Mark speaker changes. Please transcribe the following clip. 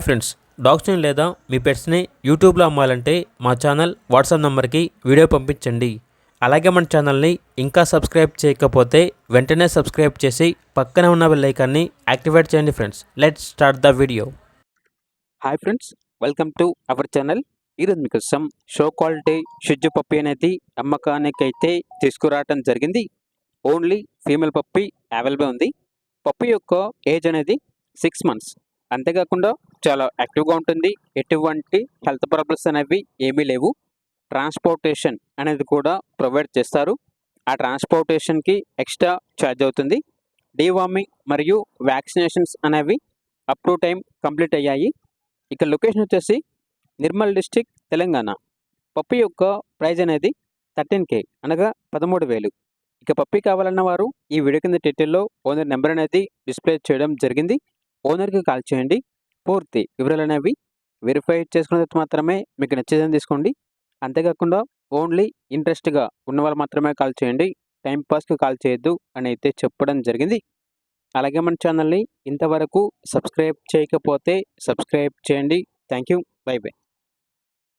Speaker 1: Friends, డాగ్స్ని లేదా మీ పెట్స్ని యూట్యూబ్లో అమ్మాలంటే మా ఛానల్ వాట్సాప్ నెంబర్కి వీడియో పంపించండి. అలాగే మన ఛానల్ని ఇంకా సబ్స్క్రైబ్ చేయకపోతే వెంటనే సబ్స్క్రైబ్ చేసి పక్కనే ఉన్న బెల్ ఐకాన్ని యాక్టివేట్ చేయండి. Friends, let's start the video. Hi friends, welcome to our channel. ఈరోజు మీకోసం షో క్వాలిటీ షిట్జు పప్పి అనేది అమ్మకానికి అయితే తీసుకురావడం జరిగింది. ఓన్లీ ఫీమేల్ పప్పి అవైలబుల్ ఉంది. పప్పి యొక్క ఏజ్ అనేది 6 months. అంతేకాకుండా చాలా యాక్టివ్గా ఉంటుంది. ఎటువంటి హెల్త్ ప్రాబ్లమ్స్ అనేవి ఏమీ లేవు. ట్రాన్స్పోర్టేషన్ అనేది కూడా ప్రొవైడ్ చేస్తారు. ఆ ట్రాన్స్పోర్టేషన్కి ఎక్స్ట్రా ఛార్జ్ అవుతుంది. డీవార్మింగ్ మరియు వ్యాక్సినేషన్స్ అనేవి అప్ టు టైం కంప్లీట్ అయ్యాయి. ఇక లొకేషన్ వచ్చేసి నిర్మల్ డిస్టిక్, తెలంగాణ. పప్పి యొక్క ప్రైజ్ అనేది 13K, అనగా 13,000. ఇక పప్పి కావాలన్న వారు ఈ వీడియో కింద టైటిల్లో ఓనర్ నెంబర్ అనేది డిస్ప్లే చేయడం జరిగింది. ఓనర్కి కాల్ చేయండి. పూర్తి వివరాలు అనేవి వెరిఫై చేసుకున్న తర్వాత మాత్రమే మీకు నచ్చేదని తీసుకోండి. అంతేకాకుండా ఓన్లీ ఇంట్రెస్ట్గా ఉన్న వాళ్ళు మాత్రమే కాల్ చేయండి. టైంపాస్కి కాల్ చేయొద్దు అని అయితే చెప్పడం జరిగింది. అలాగే మన ఛానల్ని ఇంతవరకు సబ్స్క్రైబ్ చేయకపోతే సబ్స్క్రైబ్ చేయండి. Thank you. By by.